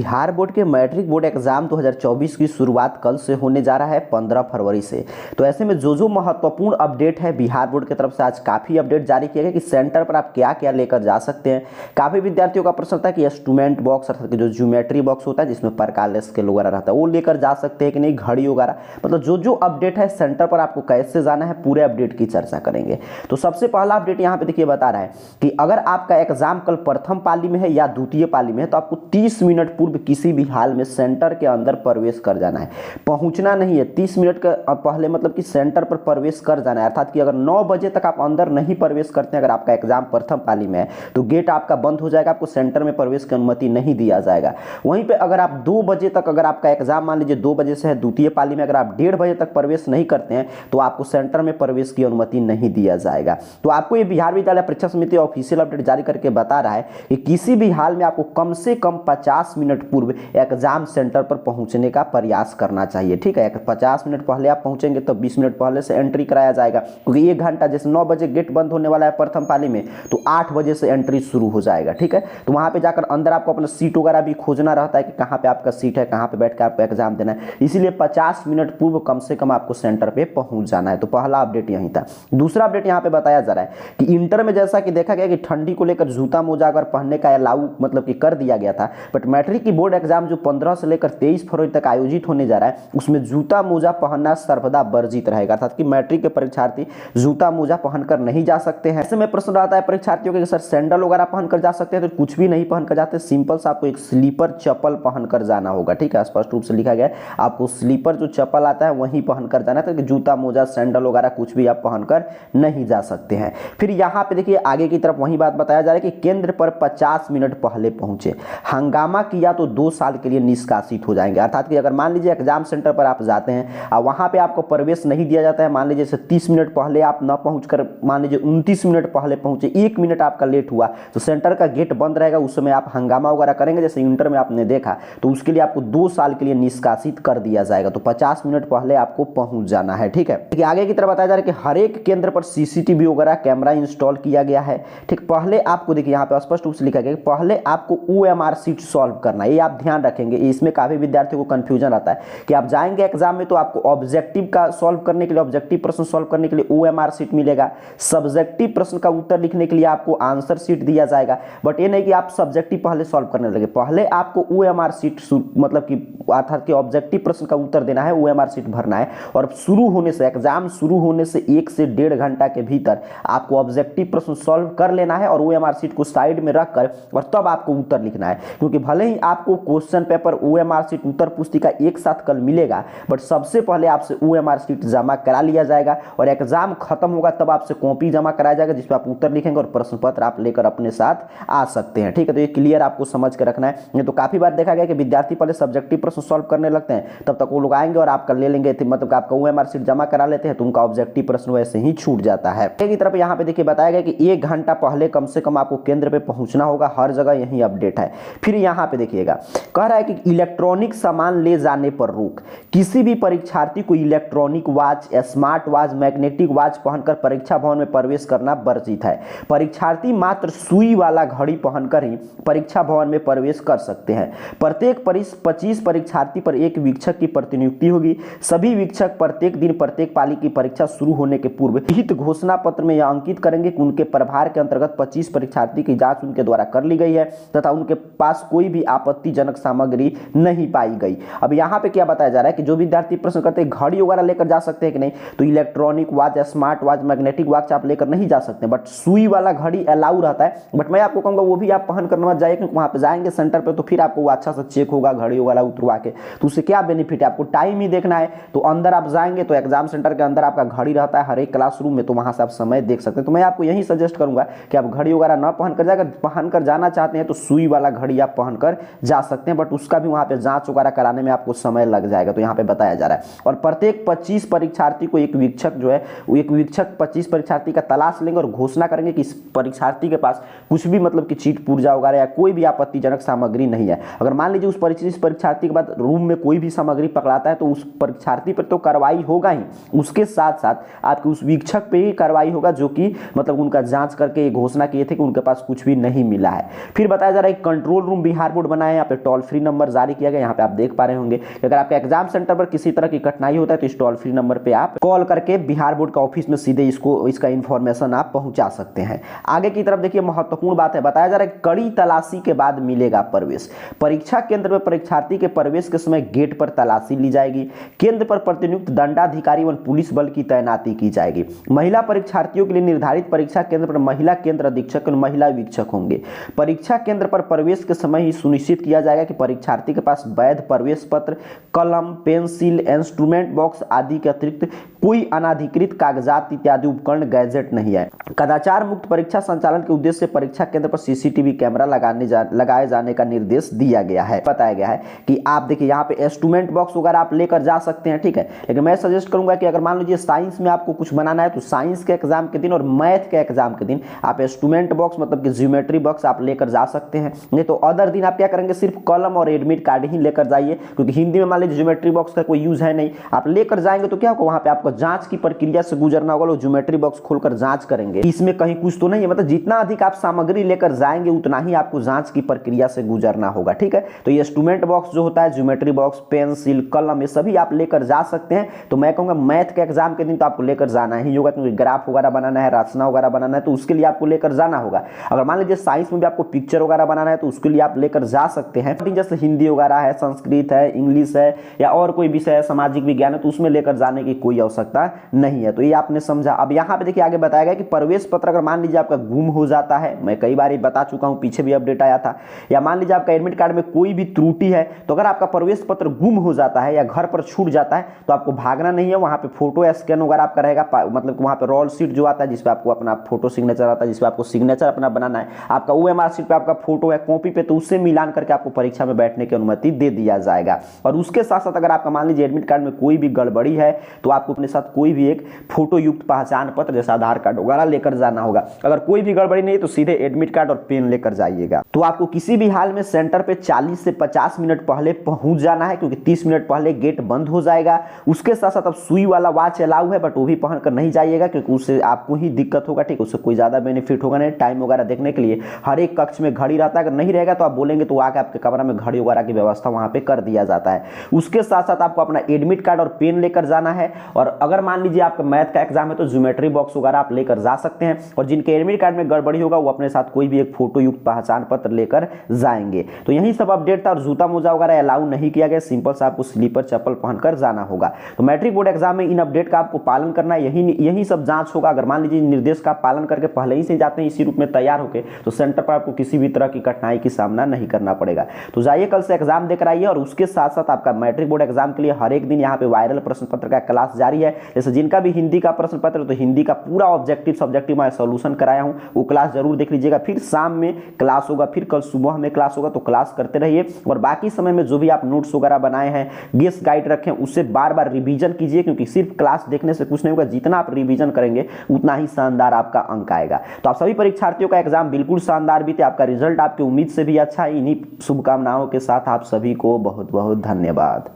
Bihar board के matric board exam 2024 की शुरुआत कल से होने जा रहा है 15 फरवरी से। तो ऐसे में जो महत्वपूर्ण अपडेट है बिहार बोर्ड की तरफ से आज काफ़ी अपडेट जारी किया गया कि सेंटर पर आप क्या क्या लेकर जा सकते हैं। काफ़ी विद्यार्थियों का प्रश्न था कि इंस्ट्रूमेंट बॉक्स अर्थात कि जो ज्योमेट्री बॉक्स होता है जिसमें प्रकार स्केल वगैरह रहता है वो लेकर जा सकते हैं कि नहीं, घड़ी वगैरह, मतलब जो अपडेट है सेंटर पर आपको कैसे जाना है पूरे अपडेट की चर्चा करेंगे। तो सबसे पहला अपडेट यहाँ पे देखिए बता रहा है कि अगर आपका एग्जाम कल प्रथम पाली में है या द्वितीय पाली में है तो आपको 30 मिनट पूर्व किसी भी हाल में सेंटर के अंदर प्रवेश कर जाना है, पहुंचना नहीं है। 30 मिनट का पहले मतलब कि सेंटर पर प्रवेश कर जाना है, अर्थात कि अगर 9 बजे तक आप अंदर नहीं प्रवेश करते हैं, अगर आपका एग्जाम प्रथम पाली में है तो गेट आपका बंद हो जाएगा, आपको सेंटर में प्रवेश की अनुमति नहीं दिया जाएगा। वहीं पे अगर आप 2 बजे तक, अगर आपका एग्जाम मान लीजिए 2 बजे से है द्वितीय पाली में, अगर आप 1:30 बजे तक प्रवेश नहीं करते हैं तो आपको सेंटर में प्रवेश की अनुमति नहीं दिया जाएगा। तो आपको ये बिहार विद्यालय परीक्षा समिति ऑफिशियल अपडेट जारी करके बता रहा है कि किसी भी हाल में आपको कम से कम 50 मिनट पूर्व एग्जाम सेंटर पर पहुंचने का प्रयास करना चाहिए। ठीक है, 50 मिनट पहले आप पहुंचेंगे तो 20 मिनट पहले से एंट्री कराया जाएगा, क्योंकि 1 घंटा, जैसे 9 बजे गेट बंद होने वाला है प्रथम पाली में तो 8 बजे से एंट्री शुरू हो जाएगा। ठीक है, तो वहां पे जाकर अंदर आपको अपना सीट वगैरह भी खोजना रहता है कि कहां पे आपका सीट है, कहां पे बैठ कर आपको एग्जाम देना है, इसीलिए 50 मिनट पूर्व कम से कम आपको सेंटर पे पहुंच जाना है। तो पहला अपडेट यही था। दूसरा अपडेट यहाँ पे बताया जा रहा है कि इंटर में जैसा कि देखा गया कि ठंडी को लेकर जूता मोजा अगर पहनने का अलाउ मतलब कि कर दिया गया था, बट मैट्रिक की बोर्ड एग्जाम जो 15 से लेकर 23 फरवरी तक आयोजित होने जा रहा है उसमें जूता मोजा पहनना सर्वदा वर्जित रहेगा, अर्थात कि मैट्रिक के परीक्षार्थी जूता मोजा पहनकर नहीं जा सकते हैं। ऐसे में प्रश्न आता है परीक्षार्थियों के सर सैंडल वगैरह पहनकर जा सकते हैं, तो कुछ भी नहीं पहनकर जाते, सिंपल सा आपको एक स्लीपर चप्पल पहनकर जाना होगा। ठीक है, स्पष्ट रूप से लिखा गया है आपको स्लीपर जो चप्पल आता है वही पहनकर जाना है, तो जूता मोजा सैंडल वगैरह कुछ भी आप पहनकर नहीं जा सकते हैं। फिर यहाँ पे देखिए आगे की तरफ वही बात बताया जा रहा है कि केंद्र पर 50 मिनट पहले पहुंचे, हंगामा किया तो 2 साल के लिए निष्कासित हो जाएंगे। अर्थात कि अगर मान लीजिए एग्जाम सेंटर पर आप जाते हैं और वहां पे आपको प्रवेश नहीं दिया जाता है, मान लीजिए 30 मिनट पहले आप न पहुंचकर मान लीजिए 29 मिनट पहले पहुंचे, 1 मिनट आपका लेट हुआ तो सेंटर का गेट बंद रहेगा, उस समय आप हंगामा वगैरह करेंगे जैसे इंटर में आपने देखा, तो उसके लिए आपको 2 साल के लिए निष्कासित कर दिया जाएगा। तो 50 मिनट पहले आपको पहुंच जाना है। ठीक है, देखिए आगे की तरफ बताया जा रहा है कि हर एक केंद्र पर सीसीटीवी वगैरह कैमरा इंस्टॉल किया गया है। ठीक, पहले आपको देखिए यहाँ पे स्पष्ट रूप से लिखा गया कि पहले आपको OMR सीट सॉल्व करना है, ये आप ध्यान रखेंगे। इसमें काफी विद्यार्थियों को कंफ्यूजन रहता है कि आप जाएंगे एग्जाम में तो आपको ऑब्जेक्टिव का सॉल्व करने के लिए, ऑब्जेक्टिव प्रश्न सॉल्व करने के लिए OMR सीट मिलेगा, सब्जेक्टिव प्रश्न का उत्तर लिखने के लिए आपको आंसर सीट दिया जाएगा। बट ये नहीं कि आप सब्जेक्टिव पहले सॉल्व करने लगे, पहले आपको OMR सीट मतलब कि अर्थात कि ऑब्जेक्टिव प्रश्न का उत्तर देना है, OMR सीट भरना है, और शुरू होने से, एग्जाम शुरू होने से 1 से 1.5 घंटा के भीतर आपको ऑब्जेक्टिव प्रश्न सॉल्व कर लेना है और OMR सीट को साइड में रखकर और तब आपको उत्तर लिखना है। क्योंकि भले ही आपको क्वेश्चन पेपर, OMR सीट, उत्तर पुस्तिका एक साथ कल मिलेगा, बट सबसे पहले आपसे OMR सीट जमा करा लिया जाएगा और एग्जाम खत्म होगा तब आपसे कॉपी जमा कराया जाएगा जिसपे आप उत्तर लिखेंगे और प्रश्न पत्र आप लेकर अपने साथ आ सकते हैं। ठीक है, तो ये क्लियर आपको समझ के रखना है। ये तो काफी बार देखा गया कि विद्यार्थी पहले सब्जेक्टिव प्रश्न सॉल्व करने लगते हैं, तब तक वो लोग आएंगे और आपका ले लेंगे, मतलब आपका OMR सीट जमा करा लेते हैं तो उनका ऑब्जेक्टिव प्रश्न वैसे ही छूट जाता है। एक तरफ यहाँ पे देखिए बताया गया कि 1 घंटा पहले कम से कम आपको केंद्र पे पहुंचना होगा, हर जगह यही अपडेट है। फिर यहाँ पे देखिएगा कह रहा है कि इलेक्ट्रॉनिक सामान ले जाने पर रोक, किसी भी परीक्षार्थी को electronic watch, smart watch, magnetic watch पहनकर परीक्षा भवन में प्रवेश करना वर्जित है। परीक्षार्थी मात्र सुई वाला घड़ी पहनकर ही परीक्षा भवन में प्रवेश कर सकते हैं। प्रत्येक 25 परीक्षार्थी पर एक वीक्षक की प्रतिनियुक्ति होगी। सभी वीक्षक प्रत्येक दिन प्रत्येक पाली की परीक्षा शुरू होने के पूर्व लिखित घोषणा पत्र में यह अंकित करेंगे कि उनके प्रभार के अंतर्गत 25 परीक्षार्थी की जांच उनके द्वारा कर ली गई है तथा उनके पास कोई भी आपत्तिजनक सामग्री नहीं पाई गई। अब यहाँ पे क्या बताया जा रहा है कि जो विद्यार्थी प्रश्न करते हैं घड़ी वगैरह लेकर जा सकते हैं कि नहीं, तो electronic watch, smart watch, magnetic watch आप लेकर नहीं जा सकते, बट सुई वाला घड़ी अलाउ रहता है। बट मैं आपको कहूंगा वो भी आप पहन कर मत जाइए, क्योंकि वहां पे जाएंगे सेंटर पे तो फिर आपको अच्छा से चेक होगा घड़ी वगैरह उतरवा के, तो उससे क्या बेनिफिट है, आपको टाइम ही देखना है। तो अंदर आप जाएंगे तो एग्जाम सेंटर के अंदर आपका घड़ी रहता है हर एक क्लासरूम में, तो वहां से आप समय देख सकते हैं। तो मैं आपको यही सजेस्ट करूंगा कि आप घड़ी वगैरह ना पहनकर जाकर, पहनकर जाना चाहते हैं तो सुई वाला घड़ी आप पहनकर जा सकते हैं, बट उसका भी वहां पे जांच वगैरह कराने में आपको समय लग जाएगा। तो यहाँ पे बताया जा रहा है और प्रत्येक 25 परीक्षार्थी को एक वीक्षक जो है, एक वीक्षक 25 परीक्षार्थी का तलाश लेंगे और घोषणा करेंगे कि इस परीक्षार्थी के पास कुछ भी मतलब कि चीट पुर्जा वगैरह या कोई भी आपत्तिजनक सामग्री नहीं है। अगर मान लीजिए उस 25 परीक्षार्थी के बाद रूम में कोई भी सामग्री पकड़ाता है तो उस परीक्षार्थी पर तो कार्रवाई होगा ही, उसके साथ साथ आपके उस वीक्षक पे ही कार्रवाई होगा जो कि मतलब उनका जांच करके घोषणा किए थे कि उनके पास कुछ भी नहीं मिला है। फिर बताया जा रहा है कंट्रोल रूम बिहार बोर्ड बनाया है यहाँ पे टोल फ्री नंबर जारी किया गया, यहाँ पे आप देख पा रहे होंगे कि अगर आपके एग्जाम सेंटर पर किसी तरह की कठिनाई होता है तो इस टोल फ्री नंबर पे आप कॉल करके बिहार बोर्ड का ऑफिस में सीधे इसका इंफॉर्मेशन आप पहुंचा सकते हैं। आगे की तरफ देखिए महत्वपूर्ण बात है, बताया जा रहा है कड़ी तलाशी के बाद मिलेगा प्रवेश। परीक्षा केंद्र में परीक्षार्थी के प्रवेश के समय गेट पर तलाशी ली जाएगी। केंद्र पर प्रतिनियुक्त दंडाधिकारी एवं पुलिस बल की तैनाती की जाएगी। महिला परीक्षार्थियों के लिए निर्धारित परीक्षा केंद्र पर महिला केंद्र अधीक्षक और महिला वीक्षक होंगे। परीक्षा केंद्र पर प्रवेश के समय ही सुनिश्चित किया जाएगा कि परीक्षार्थी के पास वैध प्रवेश पत्र, कलम, पेंसिल, इंस्ट्रूमेंट बॉक्स आदि के अतिरिक्त कोई अनाधिकृत कागजात इत्यादि उपकरण गैजेट नहीं है। कदाचार मुक्त परीक्षा संचालन के उद्देश्य से परीक्षा केंद्र पर सीसीटीवी कैमरा लगाए जाने का निर्देश दिया गया है। बताया गया है कि आप देखिए यहाँ पे इंस्ट्रूमेंट बॉक्स वगैरह आप लेकर जा सकते हैं, ठीक है। लेकिन मैं सजेस्ट करूंगा कि अगर मान लीजिए साइंस में आपको कुछ बनाना है तो साइंस के एग्जाम के दिन और मैथ के एग्जाम के दिन आप इंस्ट्रूमेंट बॉक्स मतलब कि ज्योमेट्री बॉक्स आप लेकर जा सकते हैं। नहीं तो अदर दिन आप क्या करेंगे, सिर्फ कलम और एडमिट कार्ड ही लेकर जाइए, क्योंकि हिंदी में मान लीजिए ज्योमेट्री बॉक्स का कोई यूज है नहीं। आप लेकर जाएंगे तो क्या होगा, वहां पे आपको जांच की प्रक्रिया से गुजरना होगा। लोग ज्योमेट्री बॉक्स खोलकर जांच करेंगे इसमें कहीं कुछ तो नहीं है, मतलब जितना अधिक आप सामग्री लेकर जाएंगे उतना ही आपको जांच की प्रक्रिया से गुजरना होगा, ठीक है। तो ये इंस्ट्रूमेंट बॉक्स जो होता है, ज्योमेट्री बॉक्स, पेंसिल, कलम, ये सभी आप लेकर जा सकते हैं। तो मैं कहूंगा मैथ के एग्जाम के दिन तो आपको लेकर जाना ही होगा, क्योंकि ग्राफ वगैरह बनाना है, रचना वगैरह बनाना है, तो उसके लिए आपको लेकर जाना होगा। अगर मान लीजिए साइंस में भी आपको पिक्चर वगैरह बनाना है तो उसके लिए आप लेकर जा सकते हैं। जैसे हिंदी वगैरह है, संस्कृत है, इंग्लिश है या और कोई विषय है, सामाजिक विज्ञान है, तो उसमें लेकर जाने की कोई आवश्यकता नहीं है। तो ये आपने समझा। अब यहाँ पे देखिए आगे बताया गया कि प्रवेश पत्र अगर मान लीजिए आपका गुम हो जाता है, मैं कई बार बता चुका हूं, पीछे भी अपडेट आया था, या मान लीजिए आपका एडमिट कार्ड में कोई भी त्रुटि है, तो अगर आपका प्रवेश पत्र गुम हो जाता है या घर पर छूट जाता है तो आपको भागना नहीं है। वहां पे फोटो स्कैन वगैरह आपका रहेगा, मतलब वहां पे रोल शीट जो आता है जिसपे आपको अपना फोटो सिग्नेचर आता है, जिसपे आपको सिग्नेचर अपना बनाना है, आपका ओएमआर शीट पे आपका फोटो है कॉपी पे, तो उससे मिलान करके आपको परीक्षा में बैठने की अनुमति दे दिया जाएगा। और उसके साथ साथ अगर आपका मान लीजिए एडमिट कार्ड में कोई भी गड़बड़ी है तो आपको अपने साथ कोई भी एक फोटो युक्त पहचान पत्र जैसे आधार कार्ड वगैरह लेकर जाना होगा। अगर कोई भी गड़बड़ी नहीं है तो सीधे एडमिट कार्ड और पेन लेकर जाइएगा। तो आपको किसी भी हाल में सेंटर पे 40 से 50 मिनट पहले पहुंच जाना है, क्योंकि 30 मिनट पहले गेट बंद हो जाएगा। उसके साथ साथ अब सुई वाला वॉच अलाउ है, बट वो भी पहनकर नहीं जाइएगा, क्योंकि उससे आपको ही दिक्कत होगा, ठीक है। उससे कोई ज्यादा बेनिफिट होगा नहीं। टाइम वगैरह देखने के लिए हर एक कक्ष में घड़ी रहता है, अगर नहीं रहेगा तो आप बोलेंगे तो आके आपके कमरा में घड़ी वगैरह की व्यवस्था वहां पे कर दिया जाता है। उसके साथ साथ आपको अपना एडमिट कार्ड और पेन लेकर जाना है। और अगर मान लीजिए आपका मैथ का एग्जाम है तो ज्योमेट्री बॉक्स वगैरह आप लेकर जा सकते हैं। और जिनके एडमिट कार्ड में गड़बड़ी होगा वो अपने साथ कोई भी एक फोटो युक्त पहचान पत्र लेकर जाएंगे। तो यही सब अपडेट था। और जूता मोजा वगैरह अलाउ नहीं किया गया, सिंपल सा आपको स्लीपर चप्पल पहनकर जाना होगा। तो मैट्रिक बोर्ड एग्जाम में इन अपडेट का आपको पालन करना है, यही सब जांच होगा। अगर मान लीजिए निर्देश का पालन करके पहले ही से जाते हैं इसी रूप में तैयार होकर, तो सेंटर पर आपको किसी भी तरह की कठिनाई की सामना नहीं करना पड़ेगा। तो जाइए कल से एग्जाम देकर आइए। और उसके साथ साथ आपका मैट्रिक बोर्ड एग्जाम के लिए हर एक दिन यहाँ पे वायरल प्रश्न पत्र का क्लास जारी है। जैसे जिनका भी हिंदी का प्रश्न पत्र, तो हिंदी का पूरा ऑब्जेक्टिव सब्जेक्टिव मैं सॉल्यूशन कराया हूँ, वो क्लास जरूर देख लीजिएगा। फिर शाम में क्लास होगा, फिर कल सुबह में क्लास होगा, तो क्लास करते रहिए। और बाकी समय में जो भी आप नोट्स वगैरह बनाए हैं, गेस्ट गाइड रखें, उससे बार बार रिवीजन कीजिए, क्योंकि सिर्फ क्लास देखने से कुछ नहीं होगा। जितना आप रिवीजन करेंगे उतना ही शानदार आपका अंक आएगा। तो आप सभी परीक्षार्थियों का एग्जाम बिल्कुल शानदार बीते, आपका रिजल्ट आपकी उम्मीद से भी अच्छा है। इन्हीं शुभकामनाओं के साथ आप सभी को बहुत बहुत धन्यवाद।